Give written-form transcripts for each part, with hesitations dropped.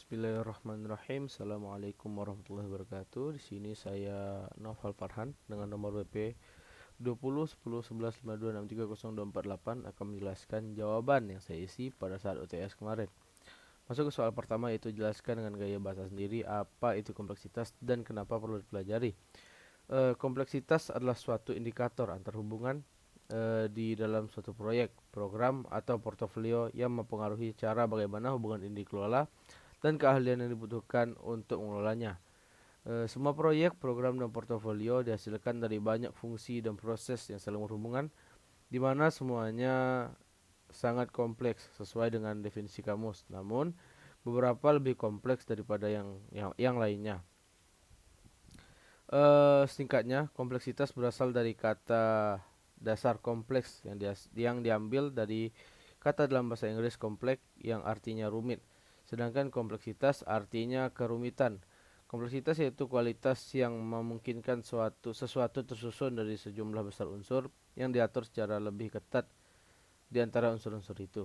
Bismillahirrahmanirrahim. Assalamualaikum warahmatullahi wabarakatuh. Di sini saya Noval Farhan dengan nomor WP 20 10 11 52 63 024 8 akan menjelaskan jawaban yang saya isi pada saat UTS kemarin. Masuk ke soal pertama, yaitu jelaskan dengan gaya bahasa sendiri apa itu kompleksitas dan kenapa perlu dipelajari. Kompleksitas adalah suatu indikator antar hubungan di dalam suatu proyek, program, atau portofolio yang mempengaruhi cara bagaimana hubungan ini dikelola dan keahlian yang dibutuhkan untuk mengelolanya. Semua proyek, program, dan portofolio dihasilkan dari banyak fungsi dan proses yang saling berhubungan, di mana semuanya sangat kompleks sesuai dengan definisi kamus. Namun, beberapa lebih kompleks daripada yang lainnya. Singkatnya, kompleksitas berasal dari kata dasar kompleks yang diambil dari kata dalam bahasa Inggris kompleks yang artinya rumit. Sedangkan kompleksitas artinya kerumitan. Kompleksitas yaitu kualitas yang memungkinkan sesuatu tersusun dari sejumlah besar unsur yang diatur secara lebih ketat di antara unsur-unsur itu.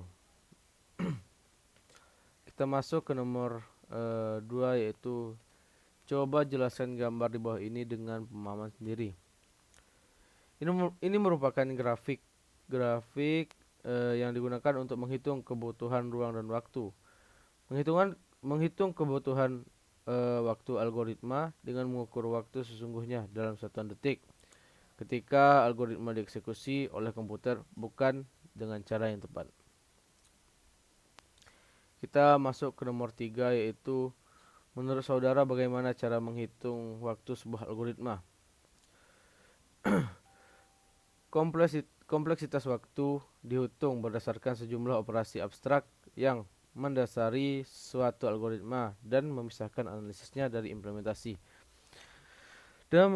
Kita masuk ke nomor 2, yaitu coba jelaskan gambar di bawah ini dengan pemahaman sendiri. Ini merupakan grafik yang digunakan untuk menghitung kebutuhan ruang dan waktu. Menghitung kebutuhan waktu algoritma dengan mengukur waktu sesungguhnya dalam satuan detik ketika algoritma dieksekusi oleh komputer, bukan dengan cara yang tepat. Kita masuk ke nomor 3, yaitu menurut saudara bagaimana cara menghitung waktu sebuah algoritma. Kompleksitas waktu dihitung berdasarkan sejumlah operasi abstrak yang mendasari suatu algoritma dan memisahkan analisisnya dari implementasi. Dan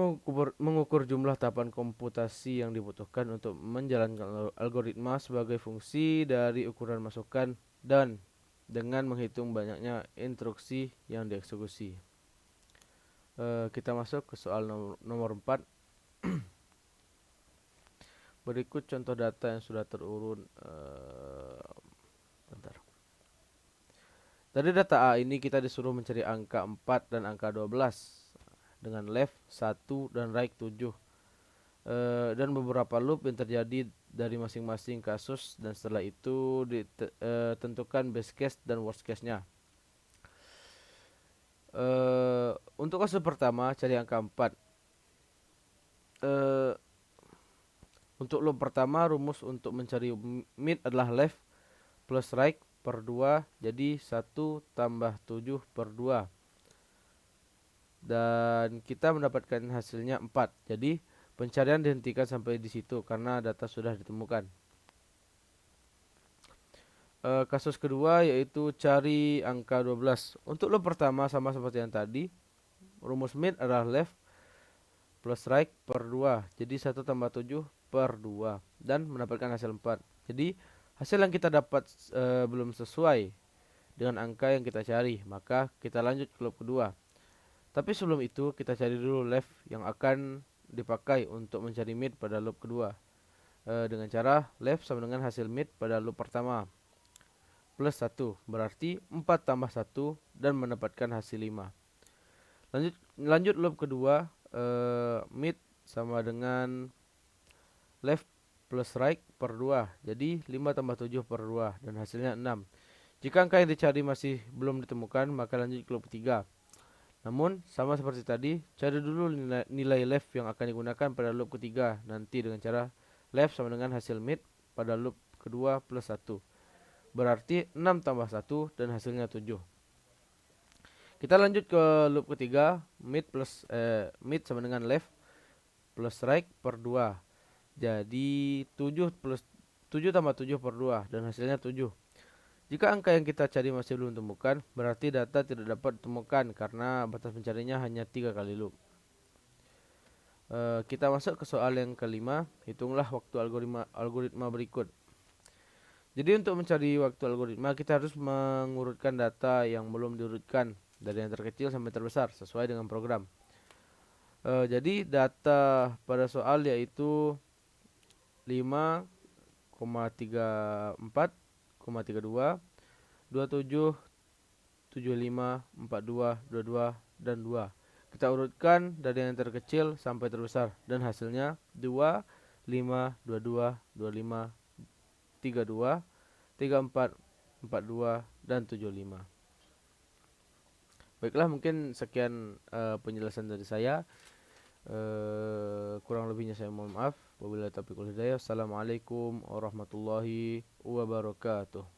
mengukur jumlah tahapan komputasi yang dibutuhkan untuk menjalankan algoritma sebagai fungsi dari ukuran masukan dan dengan menghitung banyaknya instruksi yang dieksekusi. Kita masuk ke soal nomor 4. Berikut contoh data yang sudah terurut. Bentar. Dari data A ini kita disuruh mencari angka 4 dan angka 12 dengan left 1 dan right 7. Dan beberapa loop yang terjadi dari masing-masing kasus, dan setelah itu ditentukan best case dan worst case-nya. Untuk kasus pertama, cari angka 4. Untuk loop pertama, rumus untuk mencari mid adalah left plus right per 2, jadi 1 tambah 7 per 2. Dan kita mendapatkan hasilnya 4. Jadi pencarian dihentikan sampai di situ karena data sudah ditemukan. Kasus kedua yaitu cari angka 12. Untuk loop pertama sama seperti yang tadi, rumus mid adalah left plus right per 2, jadi 1 tambah 7 per 2, dan mendapatkan hasil 4. Jadi hasil yang kita dapat belum sesuai dengan angka yang kita cari, maka kita lanjut ke loop kedua. Tapi sebelum itu kita cari dulu left yang akan dipakai untuk mencari mid pada loop kedua. Dengan cara left sama dengan hasil mid pada loop pertama plus 1, berarti 4 tambah 1 dan mendapatkan hasil 5. Lanjut loop kedua, mid sama dengan left plus right per 2, jadi 5 tambah 7 per 2 dan hasilnya 6. Jika angka yang dicari masih belum ditemukan, maka lanjut ke loop 3. Namun sama seperti tadi, cari dulu nilai left yang akan digunakan pada loop ketiga nanti dengan cara left sama dengan hasil mid pada loop kedua plus 1. Berarti 6 tambah 1 dan hasilnya 7. Kita lanjut ke loop ketiga, mid sama dengan left plus right per 2. Jadi 7 tambah 7 per 2 dan hasilnya 7. Jika angka yang kita cari masih belum ditemukan, berarti data tidak dapat ditemukan karena batas pencariannya hanya 3 kali loop. Kita masuk ke soal yang kelima, hitunglah waktu algoritma berikut. Jadi untuk mencari waktu algoritma, kita harus mengurutkan data yang belum diurutkan dari yang terkecil sampai terbesar sesuai dengan program. Jadi data pada soal yaitu 5,34,32, 27 75, 42, 22, dan 2. Kita urutkan dari yang terkecil sampai terbesar dan hasilnya 2, 5, 22, 25, 32, 34, 42, dan 75. Baiklah, mungkin sekian penjelasan dari saya. Kurang lebihnya saya mohon maaf. Wabillahi taufiq wal hidayah. Assalamualaikum warahmatullahi wabarakatuh.